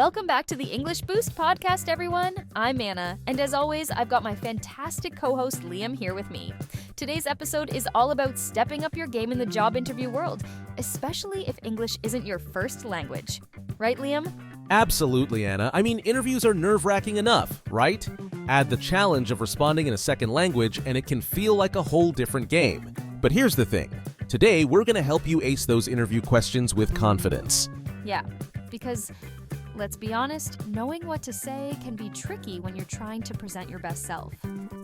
Welcome back to the English Boost podcast, everyone. I'm Anna, and as always, I've got my fantastic co-host Liam here with me. Today's episode is all about stepping up your game in the job interview world, especially if English isn't your first language. Right, Liam? Absolutely, Anna. I mean, interviews are nerve-wracking enough, right? Add the challenge of responding in a second language, and it can feel like a whole different game. But here's the thing. Today, we're going to help you ace those interview questions with confidence. Yeah, because let's be honest, knowing what to say can be tricky when you're trying to present your best self.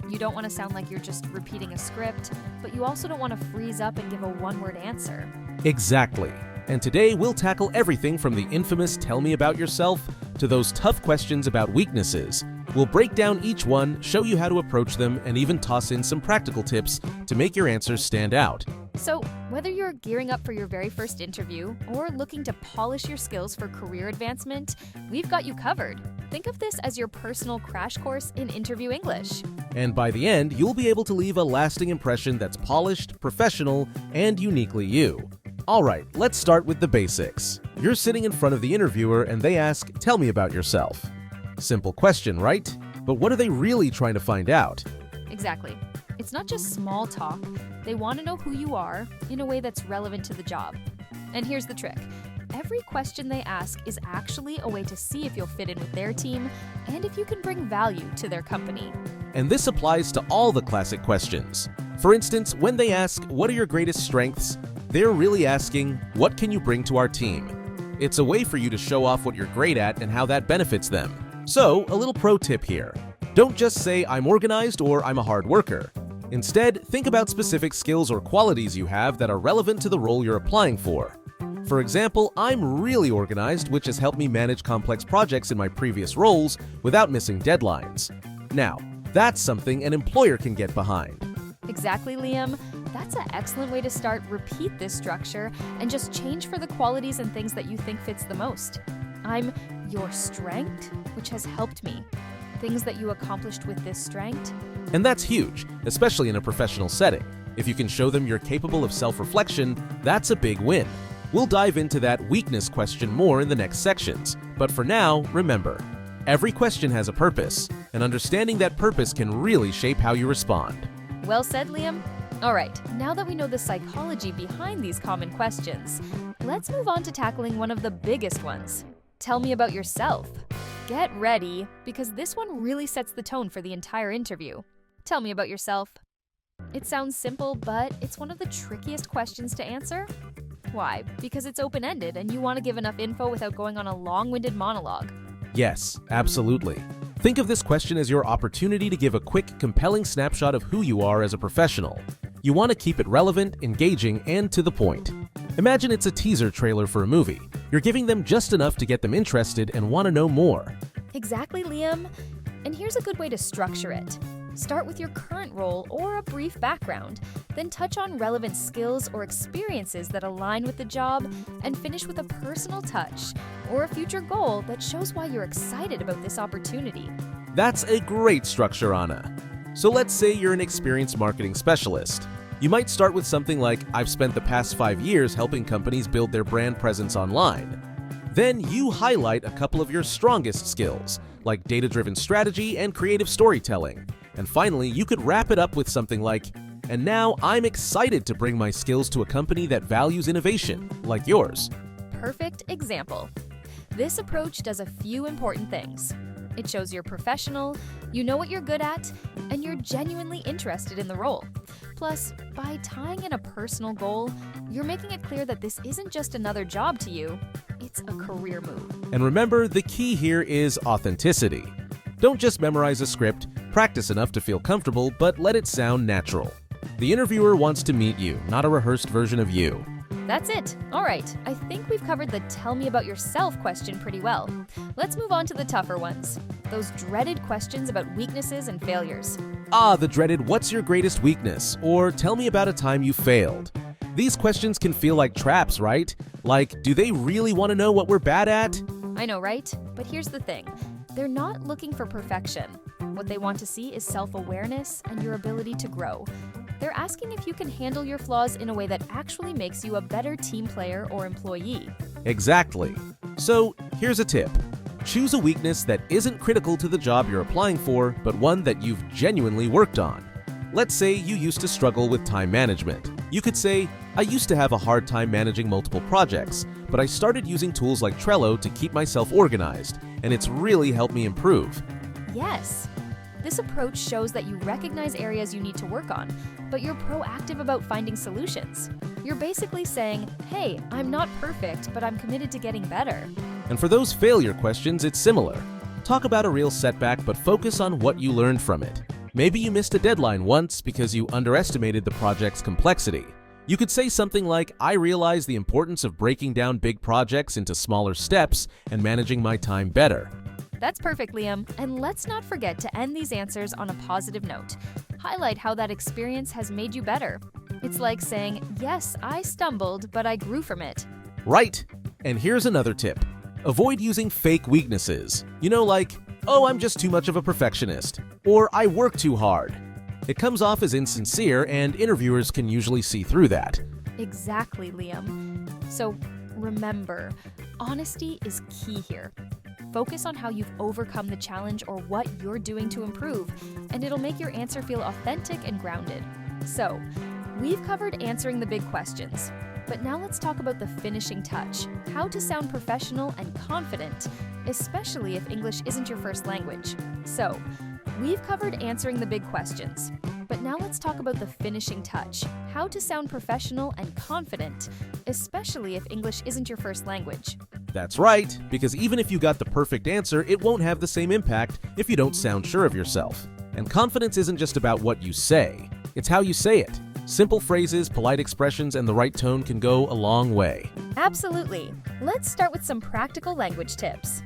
You don't want to sound like you're just repeating a script, but you also don't want to freeze up and give a one-word answer. Exactly. And today, we'll tackle everything from the infamous tell me about yourself to those tough questions about weaknesses. We'll break down each one, show you how to approach them, and even toss in some practical tips to make your answers stand out. So, whether you're gearing up for your very first interview or looking to polish your skills for career advancement, we've got you covered. Think of this as your personal crash course in interview English. And by the end, you'll be able to leave a lasting impression that's polished, professional, and uniquely you. All right, let's start with the basics. You're sitting in front of the interviewer and they ask, "Tell me about yourself." Simple question, right? But what are they really trying to find out? Exactly. It's not just small talk. They want to know who you are in a way that's relevant to the job. And here's the trick. Every question they ask is actually a way to see if you'll fit in with their team and if you can bring value to their company. And this applies to all the classic questions. For instance, when they ask, "What are your greatest strengths?" they're really asking, "What can you bring to our team?" It's a way for you to show off what you're great at and how that benefits them. So, a little pro tip here. Don't just say, "I'm organized" or "I'm a hard worker." Instead, think about specific skills or qualities you have that are relevant to the role you're applying for. For example, I'm really organized, which has helped me manage complex projects in my previous roles without missing deadlines. Now, that's something an employer can get behind. Exactly, Liam. That's an excellent way to start. Repeat this structure and just change for the qualities and things that you think fits the most. I'm your strength, which has helped me. Things that you accomplished with this strength. And that's huge, especially in a professional setting. If you can show them you're capable of self-reflection, that's a big win. We'll dive into that weakness question more in the next sections. But for now, remember, every question has a purpose, and understanding that purpose can really shape how you respond. Well said, Liam. All right, now that we know the psychology behind these common questions, let's move on to tackling one of the biggest ones. Tell me about yourself. Get ready, because this one really sets the tone for the entire interview. Tell me about yourself. It sounds simple, but it's one of the trickiest questions to answer. Why? Because it's open-ended and you want to give enough info without going on a long-winded monologue. Yes, absolutely. Think of this question as your opportunity to give a quick, compelling snapshot of who you are as a professional. You want to keep it relevant, engaging, and to the point. Imagine it's a teaser trailer for a movie. You're giving them just enough to get them interested and want to know more. Exactly, Liam. And here's a good way to structure it. Start with your current role or a brief background, then touch on relevant skills or experiences that align with the job, and finish with a personal touch or a future goal that shows why you're excited about this opportunity. That's a great structure, Anna. So let's say you're an experienced marketing specialist. You might start with something like, "I've spent the past 5 years helping companies build their brand presence online." Then you highlight a couple of your strongest skills, like data-driven strategy and creative storytelling. And finally, you could wrap it up with something like, "And now I'm excited to bring my skills to a company that values innovation, like yours." Perfect example. This approach does a few important things. It shows you're professional, you know what you're good at, and you're genuinely interested in the role. Plus, by tying in a personal goal, you're making it clear that this isn't just another job to you, it's a career move. And remember, the key here is authenticity. Don't just memorize a script, practice enough to feel comfortable, but let it sound natural. The interviewer wants to meet you, not a rehearsed version of you. That's it. All right, I think we've covered the tell me about yourself question pretty well. Let's move on to the tougher ones. Those dreaded questions about weaknesses and failures. The dreaded "what's your greatest weakness?" or "tell me about a time you failed." These questions can feel like traps, right? Like, do they really want to know what we're bad at? I know, right? But here's the thing. They're not looking for perfection. What they want to see is self-awareness and your ability to grow. They're asking if you can handle your flaws in a way that actually makes you a better team player or employee. Exactly. So, here's a tip. Choose a weakness that isn't critical to the job you're applying for, but one that you've genuinely worked on. Let's say you used to struggle with time management. You could say, I used to have a hard time managing multiple projects, but I started using tools like Trello to keep myself organized, and it's really helped me improve. Yes. This approach shows that you recognize areas you need to work on, but you're proactive about finding solutions. You're basically saying, hey, I'm not perfect, but I'm committed to getting better. And for those failure questions, it's similar. Talk about a real setback, but focus on what you learned from it. Maybe you missed a deadline once because you underestimated the project's complexity. You could say something like, I realized the importance of breaking down big projects into smaller steps and managing my time better. That's perfect, Liam. And let's not forget to end these answers on a positive note. Highlight how that experience has made you better. It's like saying, yes, I stumbled, but I grew from it. Right. And here's another tip. Avoid using fake weaknesses. Like, oh, I'm just too much of a perfectionist, or I work too hard. It comes off as insincere, and interviewers can usually see through that. Exactly, Liam. So remember, honesty is key here. Focus on how you've overcome the challenge or what you're doing to improve, and it'll make your answer feel authentic and grounded. So, we've covered answering the big questions, but now let's talk about the finishing touch, how to sound professional and confident, especially if English isn't your first language. So, we've covered answering the big questions, but now let's talk about the finishing touch, how to sound professional and confident, especially if English isn't your first language. That's right, because even if you got the perfect answer, it won't have the same impact if you don't sound sure of yourself. And confidence isn't just about what you say, it's how you say it. Simple phrases, polite expressions, and the right tone can go a long way. Absolutely. Let's start with some practical language tips.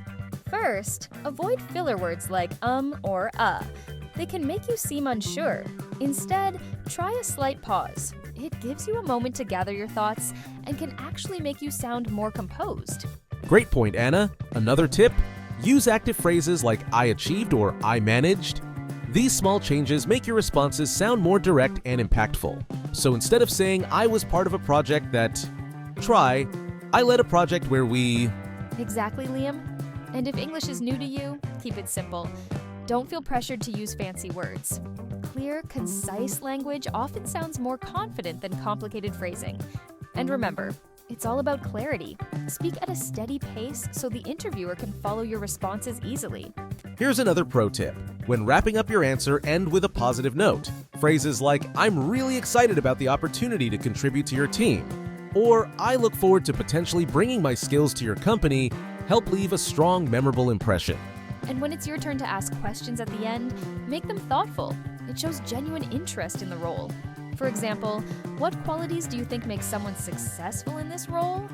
First, avoid filler words like or They can make you seem unsure. Instead, try a slight pause. It gives you a moment to gather your thoughts and can actually make you sound more composed. Great point, Anna. Another tip, use active phrases like I achieved or I managed. These small changes make your responses sound more direct and impactful. So instead of saying I was part of a project that, try, I led a project where we... Exactly, Liam. And if English is new to you, keep it simple. Don't feel pressured to use fancy words. Clear, concise language often sounds more confident than complicated phrasing. And remember, it's all about clarity. Speak at a steady pace so the interviewer can follow your responses easily. Here's another pro tip. When wrapping up your answer, end with a positive note. Phrases like, I'm really excited about the opportunity to contribute to your team, or I look forward to potentially bringing my skills to your company, help leave a strong, memorable impression. And when it's your turn to ask questions at the end, make them thoughtful. It shows genuine interest in the role. For example, what qualities do you think make someone successful in this role?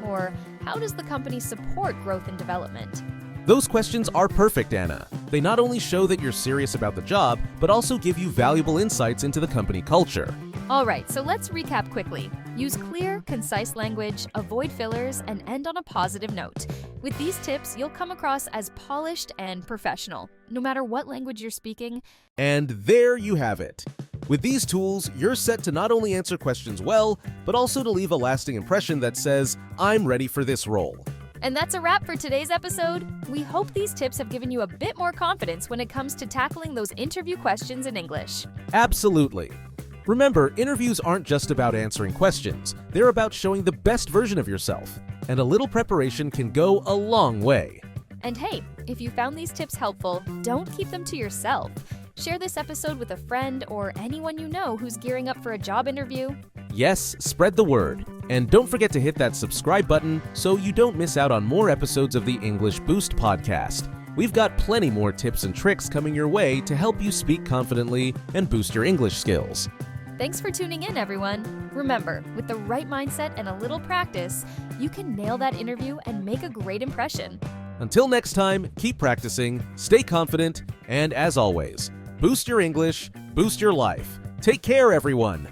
Or how does the company support growth and development? Those questions are perfect, Anna. They not only show that you're serious about the job, but also give you valuable insights into the company culture. All right, so let's recap quickly. Use clear, concise language, avoid fillers, and end on a positive note. With these tips, you'll come across as polished and professional, no matter what language you're speaking. And there you have it. With these tools, you're set to not only answer questions well, but also to leave a lasting impression that says, I'm ready for this role. And that's a wrap for today's episode. We hope these tips have given you a bit more confidence when it comes to tackling those interview questions in English. Absolutely. Remember, interviews aren't just about answering questions. They're about showing the best version of yourself. And a little preparation can go a long way. And hey, if you found these tips helpful, don't keep them to yourself. Share this episode with a friend or anyone you know who's gearing up for a job interview. Yes, spread the word. And don't forget to hit that subscribe button so you don't miss out on more episodes of the English Boost podcast. We've got plenty more tips and tricks coming your way to help you speak confidently and boost your English skills. Thanks for tuning in, everyone. Remember, with the right mindset and a little practice, you can nail that interview and make a great impression. Until next time, keep practicing, stay confident, and as always, boost your English, boost your life. Take care, everyone.